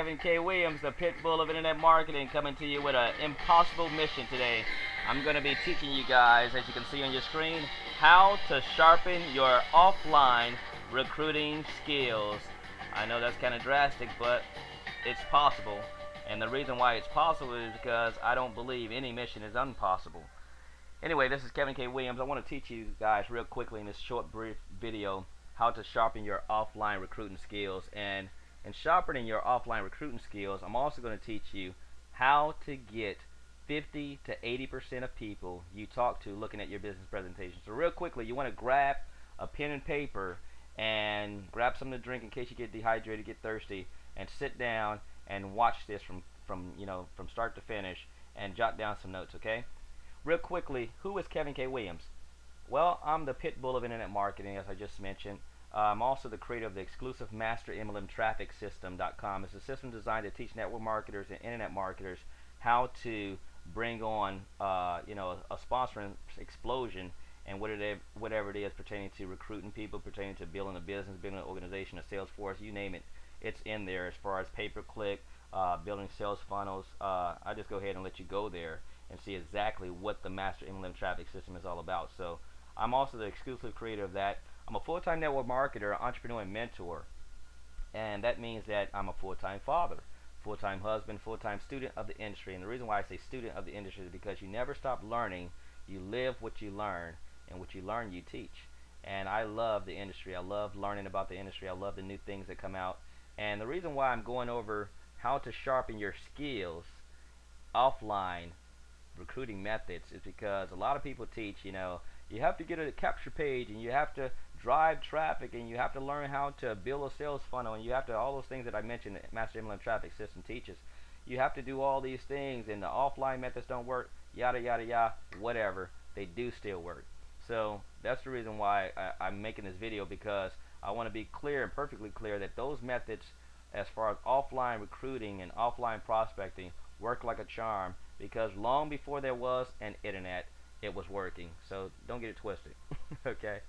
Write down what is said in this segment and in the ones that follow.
Kevin K. Williams, the pit bull of internet marketing, coming to you with an impossible mission today. I'm going to be teaching you guys, as you can see on your screen, how to sharpen your offline recruiting skills. I know that's kind of drastic, but it's possible. And the reason why it's possible is because I don't believe any mission is impossible. Anyway, this is Kevin K. Williams. I want to teach you guys real quickly in this short, brief video how to sharpen your offline recruiting skills. And in sharpening your offline recruiting skills, I'm also going to teach you how to get 50 to 80% of people you talk to looking at your business presentation. So real quickly, you want to grab a pen and paper and grab something to drink in case you get dehydrated, get thirsty, and sit down and watch this from start to finish and jot down some notes, okay? Real quickly, who is Kevin K. Williams? Well, I'm the pit bull of internet marketing, as I just mentioned. I'm also the creator of the exclusive Master MLM Traffic System.com. It's a system designed to teach network marketers and internet marketers how to bring on a sponsoring explosion and whatever it is pertaining to recruiting people, pertaining to building a business, building an organization, a sales force, you name it. It's in there as far as pay-per-click, building sales funnels. I just go ahead and let you go there and see exactly what the Master MLM Traffic System is all about. So I'm also the exclusive creator of that. I'm a full-time network marketer, entrepreneur, and mentor. And that means that I'm a full-time father, full-time husband, full-time student of the industry. And the reason why I say student of the industry is because you never stop learning. You live what you learn, and what you learn you teach. And I love the industry. I love learning about the industry. I love the new things that come out. And the reason why I'm going over how to sharpen your skills offline recruiting methods is because a lot of people teach, you have to get a capture page, and you have to drive traffic, and you have to learn how to build a sales funnel, and you have to, all those things that I mentioned that Master MLM Traffic System teaches. You have to do all these things, and the offline methods don't work, yada yada yada, whatever. They do still work. So that's the reason why I'm making this video, because I want to be clear and perfectly clear that those methods as far as offline recruiting and offline prospecting work like a charm, because long before there was an internet, it was working. So don't get it twisted. Okay.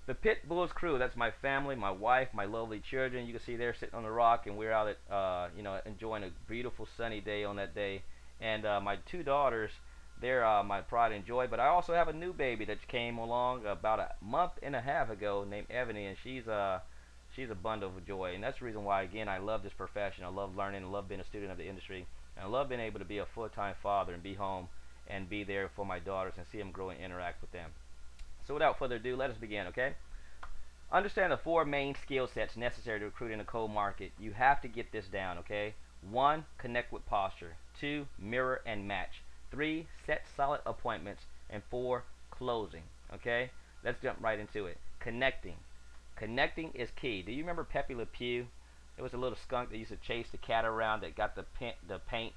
The Pit Bulls crew, that's my family, my wife, my lovely children. You can see they're sitting on the rock, and we're out at enjoying a beautiful sunny day on that day. And my two daughters, they're my pride and joy. But I also have a new baby that came along about a month and a half ago named Ebony, and she's a bundle of joy. And that's the reason why, again, I love this profession. I love learning. I love being a student of the industry. And I love being able to be a full-time father and be home and be there for my daughters and see them grow and interact with them. So without further ado, let us begin, okay? Understand the four main skill sets necessary to recruit in a cold market. You have to get this down, okay? 1, connect with posture. 2, mirror and match. 3, set solid appointments. And 4, closing, okay? Let's jump right into it. Connecting. Connecting is key. Do you remember Pepe Le Pew? It was a little skunk that used to chase the cat around that got the paint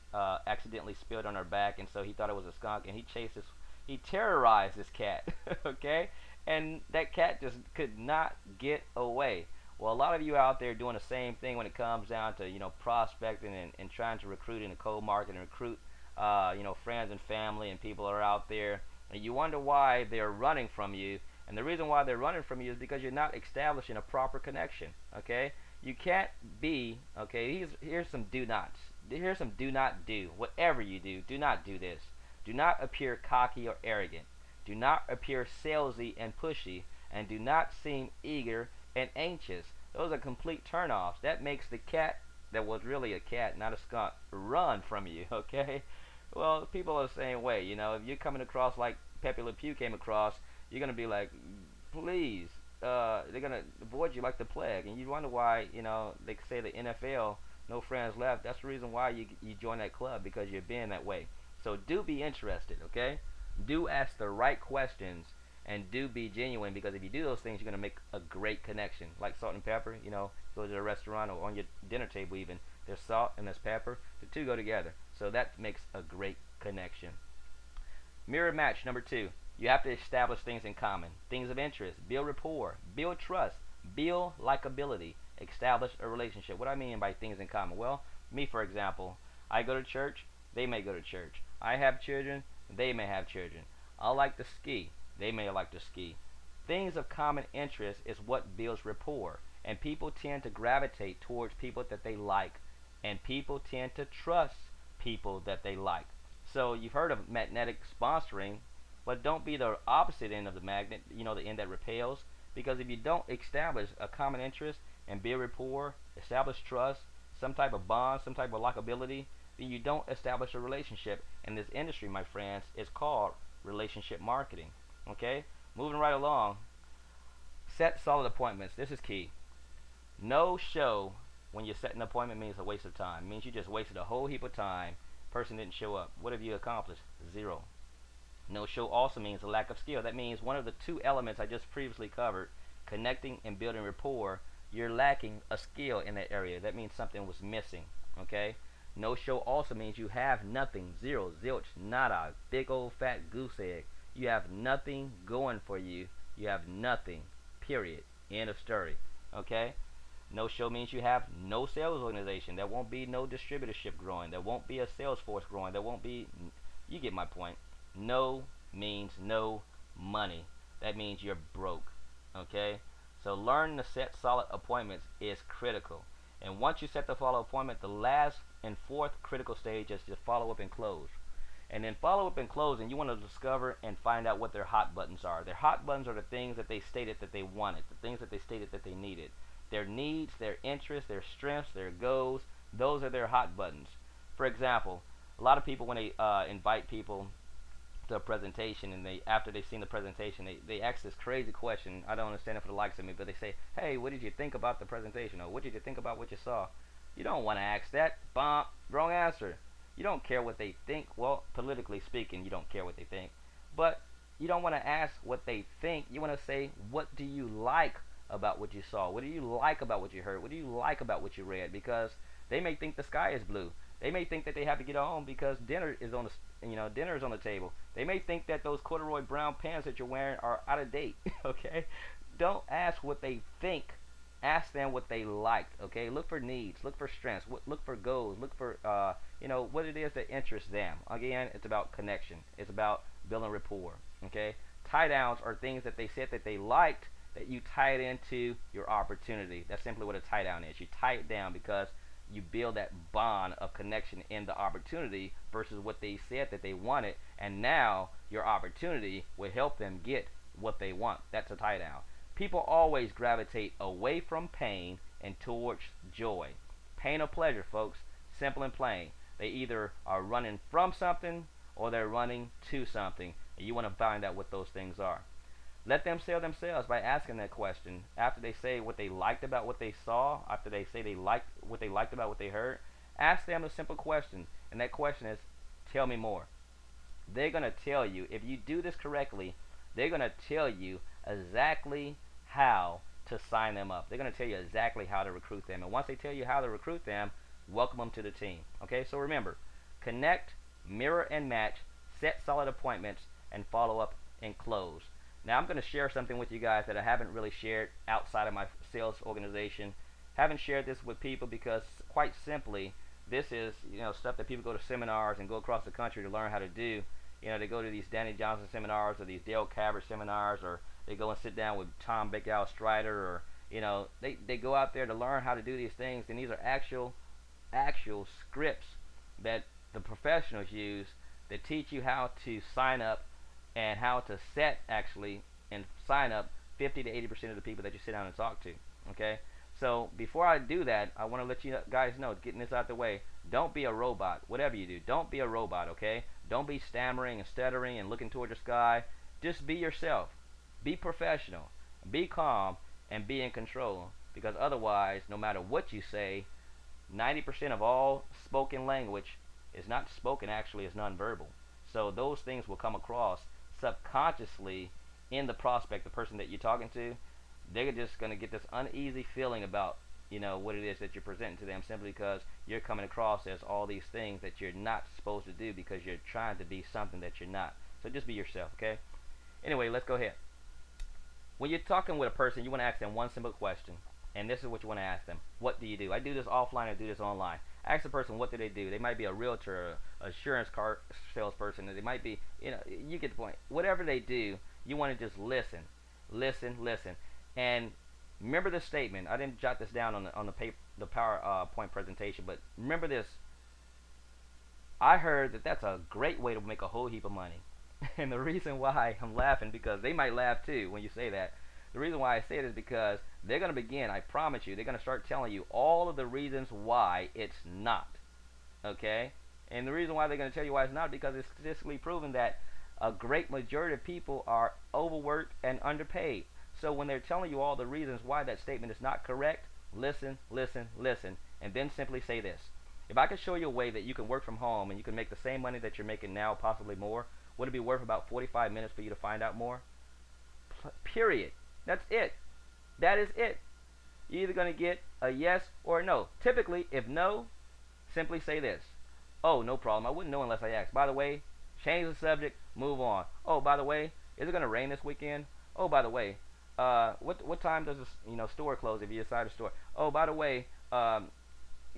accidentally spilled on her back, and so he thought it was a skunk, and he terrorized this cat, okay? And that cat just could not get away. Well, a lot of you out there doing the same thing when it comes down to prospecting and trying to recruit in the cold market and recruit friends and family, and people are out there, and you wonder why they're running from you. And the reason why they're running from you is because you're not establishing a proper connection, okay? You can't be, okay, here's some do nots. Here's some do not do. Whatever you do not do this. Do not appear cocky or arrogant. Do not appear salesy and pushy. And do not seem eager and anxious. Those are complete turnoffs. That makes the cat that was really a cat, not a skunk, run from you, okay? Well, people are the same way, if you're coming across like Pepe Le Pew came across, you're going to be like, please, they're going to avoid you like the plague. And you wonder why, they say the NFL, no friends left. That's the reason why you join that club, because you're being that way. So do be interested, okay? Do ask the right questions, and do be genuine, because if you do those things, you're going to make a great connection. Like salt and pepper, go to a restaurant or on your dinner table even. There's salt and there's pepper. The two go together. So that makes a great connection. Mirror match, number 2. You have to establish things in common, things of interest, build rapport, build trust, build likability, establish a relationship. What do I mean by things in common? Well, me, for example, I go to church, they may go to church. I have children, they may have children. I like to ski, they may like to ski. Things of common interest is what builds rapport, and people tend to gravitate towards people that they like and people tend to trust people that they like. So you've heard of magnetic sponsoring, but don't be the opposite end of the magnet, the end that repels. Because if you don't establish a common interest and build rapport, establish trust, some type of bond, some type of likability, then you don't establish a relationship. And this industry, my friends, is called relationship marketing. Okay? Moving right along, set solid appointments. This is key. No show when you set an appointment means a waste of time. It means you just wasted a whole heap of time. Person didn't show up. What have you accomplished? Zero. No show also means a lack of skill. That means one of the two elements I just previously covered, connecting and building rapport, you're lacking a skill in that area. That means something was missing. Okay? No show also means you have nothing. Zero, zilch, nada. Big old fat goose egg. You have nothing going for you. You have nothing. Period. End of story. Okay? No show means you have no sales organization. There won't be no distributorship growing. There won't be a sales force growing. There won't be, you get my point. No means no money. That means you're broke. Okay? So learning to set solid appointments is critical. And once you set the follow appointment, the last and fourth critical stage is to follow up and close. And then follow up and close, and you want to discover and find out what their hot buttons are. Their hot buttons are the things that they stated that they wanted, the things that they stated that they needed. Their needs, their interests, their strengths, their goals, those are their hot buttons. For example, a lot of people, when they invite people to a presentation, and after they've seen the presentation, they ask this crazy question. I don't understand it for the likes of me, but they say, hey, what did you think about the presentation? Or what did you think about what you saw? You don't want to ask that. Bomb. Wrong answer. You don't care what they think. Well, politically speaking, you don't care what they think. But you don't want to ask what they think. You want to say, what do you like about what you saw? What do you like about what you heard? What do you like about what you read? Because they may think the sky is blue. They may think that they have to get home because dinner is on the table. They may think that those corduroy brown pants that you're wearing are out of date. Okay? Don't ask what they think. Ask them what they like. Okay? Look for needs. Look for strengths. Look for goals. Look for what it is that interests them. Again, it's about connection. It's about building rapport. Okay? Tie downs are things that they said that they liked, that you tie it into your opportunity. That's simply what a tie down is. You tie it down because you build that bond of connection in the opportunity versus what they said that they wanted, and now your opportunity will help them get what they want. That's a tie down. People always gravitate away from pain and towards joy. Pain or pleasure, folks. Simple and plain. They either are running from something or they're running to something, and you want to find out what those things are. Let them sell themselves by asking that question. After they say what they liked about what they saw, after they say they liked about what they heard, ask them a simple question. And that question is, tell me more. They're going to tell you, if you do this correctly, they're going to tell you exactly how to sign them up. They're going to tell you exactly how to recruit them. And once they tell you how to recruit them, welcome them to the team. Okay, so remember, connect, mirror and match, set solid appointments, and follow up and close. Now I'm going to share something with you guys that I haven't really shared outside of my sales organization. Haven't shared this with people because, quite simply, this is stuff that people go to seminars and go across the country to learn how to do. They go to these Danny Johnson seminars or these Dale Calvert seminars, or they go and sit down with Tom Baker Strider, or they go out there to learn how to do these things. And these are actual scripts that the professionals use that teach you how to sign up and how to set actually and sign up 50 to 80% of the people that you sit down and talk to. Okay, so before I do that, I want to let you guys know, getting this out the way, don't be a robot. Whatever you do, don't be a robot. Okay, don't be stammering and stuttering and looking toward the sky. Just be yourself. Be professional. Be calm and be in control, because otherwise, no matter what you say, 90% of all spoken language is not spoken, actually is nonverbal. So those things will come across subconsciously in the prospect, the person that you're talking to. They're just going to get this uneasy feeling about what it is that you're presenting to them, simply because you're coming across as all these things that you're not supposed to do because you're trying to be something that you're not. So just be yourself. Okay, anyway, let's go ahead. When you're talking with a person, you want to ask them one simple question, and this is what you want to ask them. What do you do? I do this offline, I do this online. Ask the person, what do they do? They might be a realtor, a insurance car salesperson. They might be, you get the point. Whatever they do, you want to just listen. And Remember this statement. I didn't jot this down on the PowerPoint presentation, but remember this. I heard that that's a great way to make a whole heap of money. And the reason why I'm laughing, because they might laugh too when you say that. The reason why I say it is because they're going to begin, I promise you, they're going to start telling you all of the reasons why it's not. Okay? And the reason why they're going to tell you why it's not, because it's statistically proven that a great majority of people are overworked and underpaid. So when they're telling you all the reasons why that statement is not correct, listen, listen, listen, and then simply say this. If I could show you a way that you can work from home and you can make the same money that you're making now, possibly more, would it be worth about 45 minutes for you to find out more? Period. That's it. That is it. You're either going to get a yes or a no. Typically, if no, simply say this. Oh, no problem. I wouldn't know unless I asked. By the way, change the subject, move on. Oh, by the way, is it going to rain this weekend? Oh, by the way, what time does the store close if you decide to store? Oh, by the way,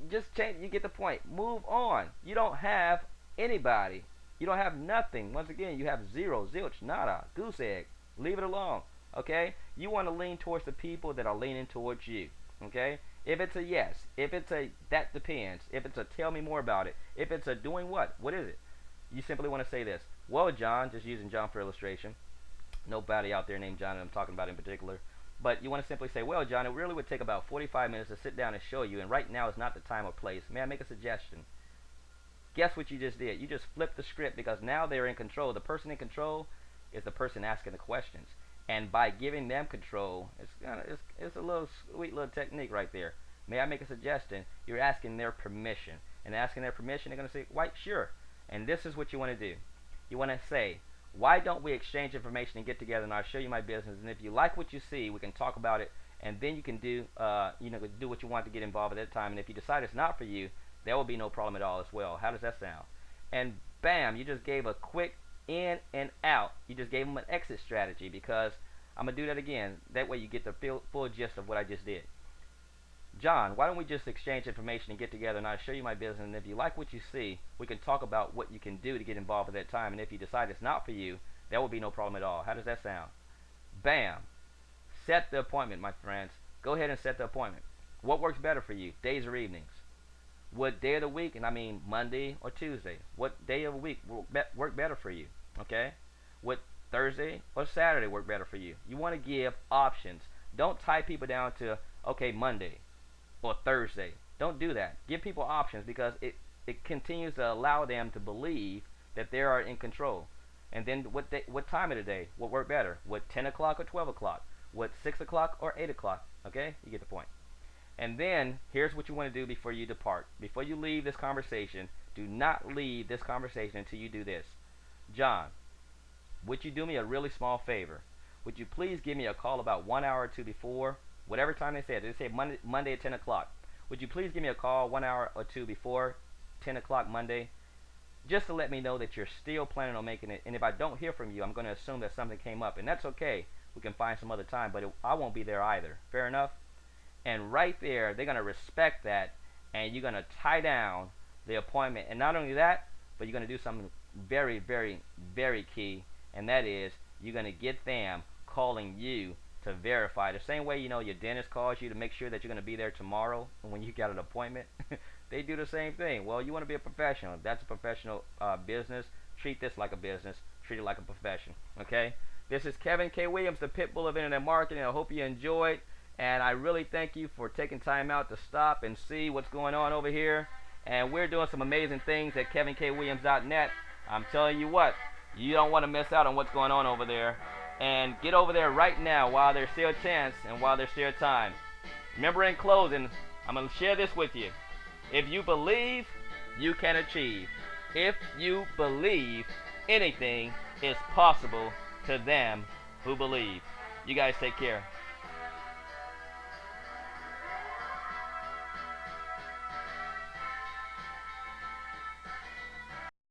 just change. You get the point. Move on. You don't have anybody. You don't have nothing. Once again, you have zero, zilch, nada, goose egg. Leave it alone. Okay? You want to lean towards the people that are leaning towards you. Okay? If it's a yes, if it's a that depends, if it's a tell me more about it, if it's a doing what is it? You simply want to say this. Well, John, just using John for illustration. Nobody out there named John that I'm talking about in particular. But you want to simply say, well, John, it really would take about 45 minutes to sit down and show you, and right now is not the time or place. May I make a suggestion? Guess what you just did? You just flipped the script, because now they're in control. The person in control is the person asking the questions. And by giving them control, it's a little sweet little technique right there. May I make a suggestion? You're asking their permission. And asking their permission, they're going to say, right, sure. And this is what you want to do. You want to say, why don't we exchange information and get together, and I'll show you my business. And if you like what you see, we can talk about it. And then you can do what you want to get involved at that time. And if you decide it's not for you, there will be no problem at all as well. How does that sound? And bam, you just gave a quick in and out. You just gave them an exit strategy, because I'm going to do that again. That way you get the full gist of what I just did. John, why don't we just exchange information and get together, and I'll show you my business, and if you like what you see, we can talk about what you can do to get involved at that time. And if you decide it's not for you, there will be no problem at all. How does that sound? Bam. Set the appointment, my friends. Go ahead and set the appointment. What works better for you, days or evenings? What day of the week, and I mean Monday or Tuesday, what day of the week will work better for you? Okay? What Thursday or Saturday work better for you? You want to give options. Don't tie people down to, okay, Monday or Thursday. Don't do that. Give people options, because it continues to allow them to believe that they are in control. And then what time of the day will work better? What, 10 o'clock or 12 o'clock? What, 6 o'clock or 8 o'clock? Okay? You get the point. And then here's what you want to do before you depart. Before you leave this conversation, do not leave this conversation until you do this. John, would you do me a really small favor? Would you please give me a call about 1 hour or two before, whatever time they said. They say Monday at 10 o'clock. Would you please give me a call 1 hour or two before 10 o'clock Monday, just to let me know that you're still planning on making it? And if I don't hear from you, I'm going to assume that something came up, and that's okay. We can find some other time, but I won't be there either. Fair enough? And right there, they're going to respect that, and you're going to tie down the appointment. And not only that, but you're going to do something very, very, very key, and that is you're going to get them calling you to verify. The same way, your dentist calls you to make sure that you're going to be there tomorrow when you got an appointment. They do the same thing. Well, you want to be a professional. That's a professional business. Treat this like a business. Treat it like a profession. Okay? This is Kevin K. Williams, the Pitbull of Internet Marketing. I hope you enjoyed. And I really thank you for taking time out to stop and see what's going on over here. And we're doing some amazing things at kevinkwilliams.net. I'm telling you what, you don't want to miss out on what's going on over there. And get over there right now while there's still a chance and while there's still time. Remember, in closing, I'm going to share this with you. If you believe, you can achieve. If you believe, anything is possible to them who believe. You guys take care.